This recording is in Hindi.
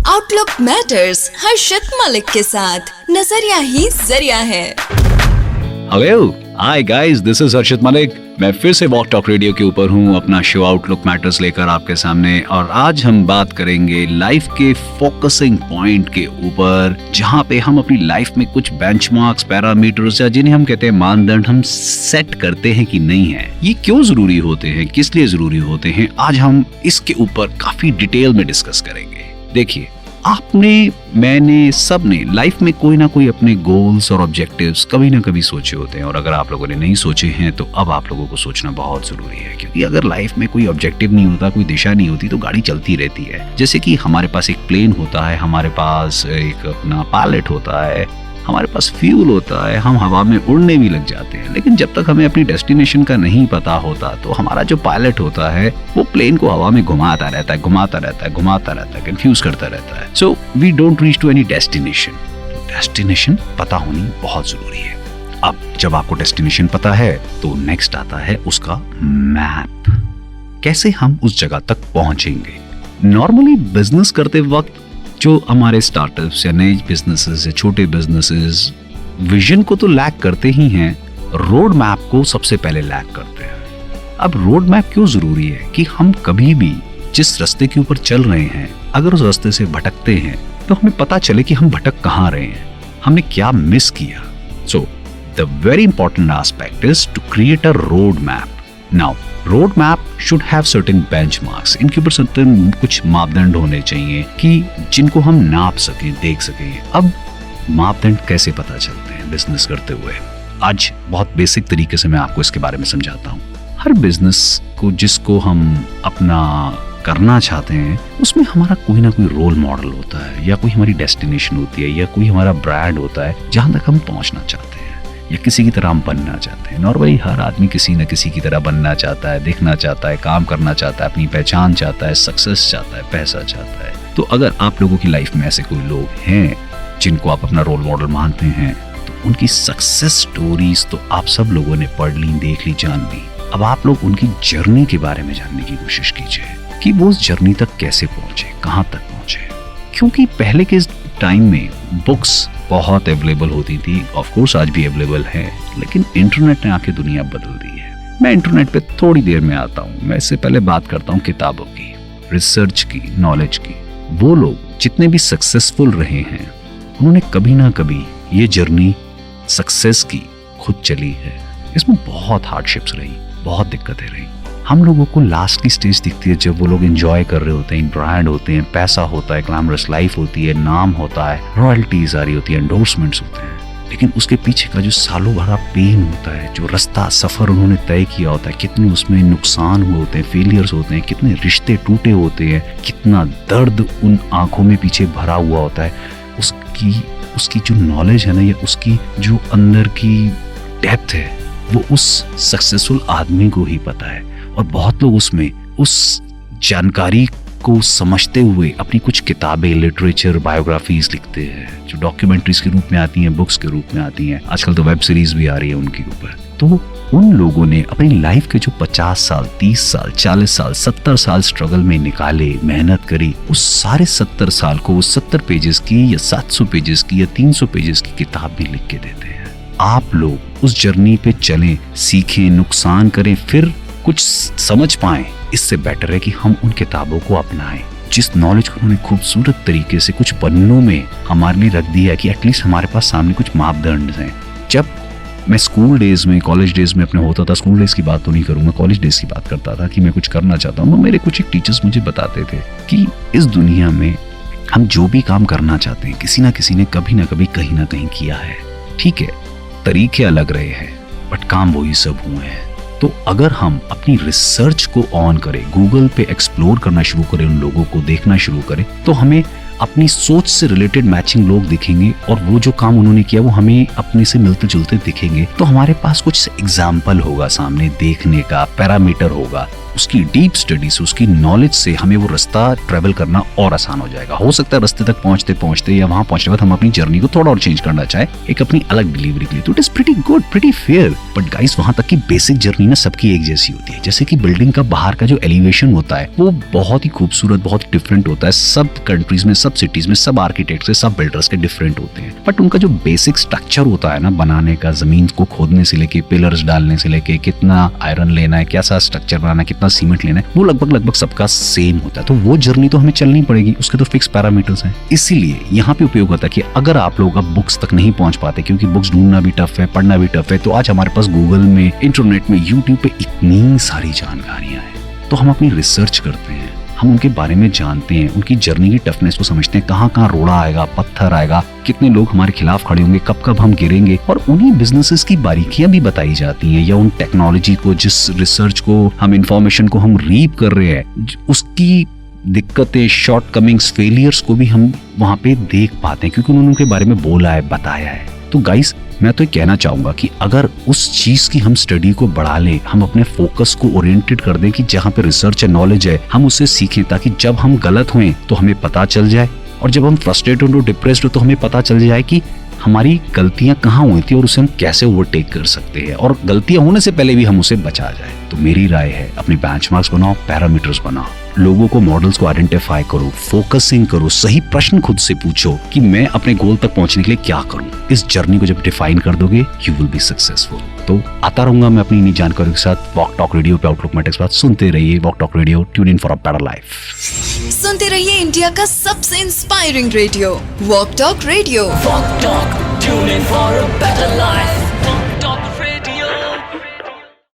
आउटलुक मैटर्स हर्षद मलिक के साथ नजरिया ही जरिया है। Hello, hi guys, this is Harshad Malik. मैं फिर से वॉक टॉक रेडियो के ऊपर हूँ अपना शो आउटलुक मैटर्स लेकर आपके सामने, और आज हम बात करेंगे लाइफ के फोकसिंग पॉइंट के ऊपर, जहाँ पे हम अपनी लाइफ में कुछ बेंचमार्क्स, पैरामीटर्स या जिन्हें हम कहते हैं मानदंड हम सेट करते हैं कि नहीं है। ये क्यों जरूरी होते हैं, किस लिए जरूरी होते हैं, आज हम इसके ऊपर काफी डिटेल में डिस्कस करेंगे। देखिए, आपने, मैंने, सबने लाइफ में कोई ना कोई अपने गोल्स और ऑब्जेक्टिव्स कभी ना कभी सोचे होते हैं, और अगर आप लोगों ने नहीं सोचे हैं तो अब आप लोगों को सोचना बहुत जरूरी है, क्योंकि अगर लाइफ में कोई ऑब्जेक्टिव नहीं होता, कोई दिशा नहीं होती, तो गाड़ी चलती रहती है। जैसे कि हमारे पास एक प्लेन होता है, हमारे पास एक अपना पायलट होता है, हमारे पास फ्यूल होता है, हम हवा में उड़ने भी लग जाते हैं, लेकिन जब तक हमें अपनी डेस्टिनेशन का नहीं पता होता तो हमारा जो पायलट होता है वो प्लेन को हवा में घुमाता रहता है, कंफ्यूज करता रहता है। So we don't reach to any destination. Destination पता होनी बहुत जरूरी है। अब जब आपको डेस्टिनेशन पता है तो नेक्स्ट आता है उसका मैप। कैसे हम उस जगह तक पहुंचेंगे। नॉर्मली बिजनेस करते वक्त जो हमारे स्टार्टअप्स या नए बिजनेसेस या छोटे बिजनेसेस विजन को तो लैक करते ही हैं, रोड मैप को सबसे पहले लैक करते हैं। अब रोड मैप क्यों जरूरी है कि हम कभी भी जिस रास्ते के ऊपर चल रहे हैं, अगर उस रास्ते से भटकते हैं तो हमें पता चले कि हम भटक कहाँ रहे हैं, हमने क्या मिस किया। So the very important aspect is to create a road map. Now road map should have certain benchmarks. इनके ऊपर सर्टेन कुछ मापदंड होने चाहिए कि जिनको हम नाप सकें, देख सकें। अब मापदंड कैसे पता चलते हैं बिजनेस करते हुए, आज बहुत बेसिक तरीके से मैं आपको इसके बारे में समझाता हूँ। हर बिजनेस को जिसको हम अपना करना चाहते हैं, उसमें हमारा कोई ना कोई रोल मॉडल होता है, या कोई हमारी डेस्टिनेशन होती है, या कोई हमारा ब्रांड होता है जहां तक हम पहुंचना चाहते हैं, या किसी की तरह हम बनना चाहते हैं। नॉर्मली हर आदमी किसी न किसी की तरह बनना चाहता है, दिखना चाहता है, काम करना चाहता है, अपनी पहचान चाहता है, सक्सेस चाहता है, पैसा चाहता है। तो अगर आप लोगों की लाइफ में ऐसे कोई लोग हैं जिनको आप अपना रोल मॉडल मानते हैं, तो उनकी सक्सेस स्टोरीज तो आप सब लोगों ने पढ़ ली, देख ली, जान ली। अब आप लोग उनकी जर्नी के बारे में जानने की कोशिश कीजिए कि वो उस जर्नी तक कैसे पहुंचे, कहां तक पहुंचे। क्योंकि पहले के टाइम में बुक्स बहुत अवेलेबल होती थी, ऑफ कोर्स आज भी अवेलेबल है, लेकिन इंटरनेट ने आके दुनिया बदल दी है। मैं इंटरनेट पे थोड़ी देर में आता हूँ। मैं इससे पहले बात करता हूँ किताबों की, रिसर्च की, नॉलेज की। वो लोग जितने भी सक्सेसफुल रहे हैं, उन्होंने कभी ना कभी ये जर्नी सक्सेस की खुद चली है। इसमें बहुत हार्डशिप्स रही, बहुत दिक्कतें रही। हम लोगों को लास्ट की स्टेज दिखती है जब वो लोग एंजॉय कर रहे होते हैं, ब्रांड होते हैं, पैसा होता है, ग्लैमरस लाइफ होती है, नाम होता है, रॉयल्टीज आ रही होती है, एंडोर्समेंट्स होते हैं। लेकिन उसके पीछे का जो सालों भरा पेन होता है, जो रास्ता सफर उन्होंने तय किया होता है, कितने उसमें नुकसान हुए होते हैं, फेलियर्स होते हैं, कितने रिश्ते टूटे होते हैं, कितना दर्द उन आंखों में पीछे भरा हुआ होता है, उसकी जो नॉलेज है ना, या उसकी जो अंदर की डेप्थ है, वो उस सक्सेसफुल आदमी को ही पता है। और बहुत लोग उसमें उस जानकारी को समझते हुए अपनी कुछ किताबें, लिटरेचर, बायोग्राफीज लिखते हैं, जो डॉक्यूमेंट्रीज के रूप में आती हैं, बुक्स के रूप में आती हैं। आजकल तो वेब सीरीज भी आ रही है उनके ऊपर। तो उन लोगों ने अपनी लाइफ के जो 50 साल, 30 साल, 40 साल, 70 साल स्ट्रगल में निकाले, मेहनत करी, उस सारे 70 साल को 70 पेजेस की या 700 पेजेस की या 300 पेजेस की किताब भी लिख के देते हैं। आप लोग उस जर्नी पे चलें, सीखें, नुकसान करें, फिर कुछ समझ पाएं। इससे बेटर है कि हम उन किताबों को अपनाएं, जिस नॉलेज को उन्होंने खूबसूरत तरीके से कुछ पन्नों में हमारे लिए रख दिया है कि एटलीस्ट हमारे पास सामने कुछ मापदंड हैं। जब मैं स्कूल डेज में, कॉलेज डेज में अपने होता था, स्कूल डेज की बात तो नहीं करूंगा, कॉलेज डेज की बात करता था कि मैं कुछ करना चाहता हूँ, तो मेरे कुछ एक टीचर्स मुझे बताते थे कि इस दुनिया में हम जो भी काम करना चाहते हैं, किसी ना किसी ने कभी ना कभी कहीं ना कहीं किया है। ठीक है, तरीके अलग रहे हैं, बट काम वही सब हुए हैं। तो अगर हम अपनी रिसर्च को ऑन करें, गूगल पे एक्सप्लोर करना शुरू करें, उन लोगों को देखना शुरू करें, तो हमें अपनी सोच से रिलेटेड मैचिंग लोग दिखेंगे, और वो जो काम उन्होंने किया वो हमें अपने से मिलते जुलते दिखेंगे। तो हमारे पास कुछ एग्जाम्पल होगा सामने देखने का, पैरामीटर होगा, उसकी डीप स्टडी से, उसकी नॉलेज से हमें वो रास्ता ट्रेवल करना और आसान हो जाएगा। हो सकता है रास्ते तक पहुंचते पहुंचते या वहां पहुंचने के बाद हम अपनी जर्नी को थोड़ा और चेंज करना चाहे, एक अपनी अलग डिलीवरी के लिए, तो it is pretty good, pretty fair. But guys, वहां तक की बेसिक जर्नी ना सबकी एक जैसी होती है। जैसे कि बिल्डिंग का बाहर का जो एलिवेशन होता है वो बहुत ही खूबसूरत, बहुत डिफरेंट होता है। सब कंट्रीज में, सब बहुत सिटीज में सब आर्किटेक्ट से, सब बिल्डर्स के डिफरेंट होते हैं, बट उनका जो बेसिक स्ट्रक्चर होता है ना बनाने का, जमीन को खोदने से लेके पिलर्स डालने से लेके कितना आयरन लेना है, कैसा स्ट्रक्चर बनाना है, कितना सीमेंट लेना है, वो लगभग सबका सेम होता है। तो वो जर्नी तो हमें चलनी पड़ेगी, उसके तो फिक्स पैरामीटर्स हैं। इसीलिए यहाँ पे उपयोग होता है कि अगर आप लोग अब बुक्स तक नहीं पहुंच पाते क्योंकि बुक्स ढूंढना भी टफ है, पढ़ना भी टफ है, तो आज हमारे पास गूगल में, इंटरनेट में, यूट्यूब पे इतनी सारी जानकारियां हैं, तो हम अपनी रिसर्च करते हैं, हम उनके बारे में जानते हैं, उनकी जर्नी की टफनेस को समझते हैं, कहाँ कहाँ रोड़ा आएगा, पत्थर आएगा, कितने लोग हमारे खिलाफ खड़े होंगे, कब कब हम गिरेंगे, और उन्हीं बिजनेसेस की बारीकियां भी बताई जाती हैं, या उन टेक्नोलॉजी को, जिस रिसर्च को हम, इंफॉर्मेशन को हम रीप कर रहे हैं, उसकी दिक्कतें, शॉर्टकमिंग्स, फेलियर्स को भी हम वहां पे देख पाते हैं क्योंकि उन्होंने उनके बारे में बोला है, बताया है। तो गाइस, मैं तो ये कहना चाहूंगा कि अगर उस चीज की हम स्टडी को बढ़ा लें, हम अपने फोकस को ओरिएंटेड कर दें कि जहां पे रिसर्च है, नॉलेज है, हम उससे सीखें, ताकि जब हम गलत हुए तो हमें पता चल जाए, और जब हम फ्रस्ट्रेटेड हो, डिप्रेस्ड हो, तो हमें पता चल जाए कि हमारी गलतियां कहाँ हुई थी और उसे हम कैसे ओवरटेक कर सकते हैं, और गलतियां होने से पहले भी हम उसे बचा जाए। तो मेरी राय है, अपनी बेंचमार्क्स बनाओ, पैरामीटर्स बनाओ, लोगों को, मॉडल्स को आइडेंटिफाई करो, फोकसिंग करो, सही प्रश्न खुद से पूछो कि मैं अपने गोल तक पहुंचने के लिए क्या करूं। इस जर्नी को जब डिफाइन कर दोगे, यू विल बी सक्सेसफुल। तो आता रहूंगा मैं अपनी इन्हीं जानकारियों के साथ वॉक टॉक रेडियो पे, आउटलुक मैटर्स बात सुनते रहिए। Walk talk radio, tune in for a better life. सुनते रहिए इंडिया का सबसे inspiring radio, walk talk radio. Walk Talk, tune in for a better life.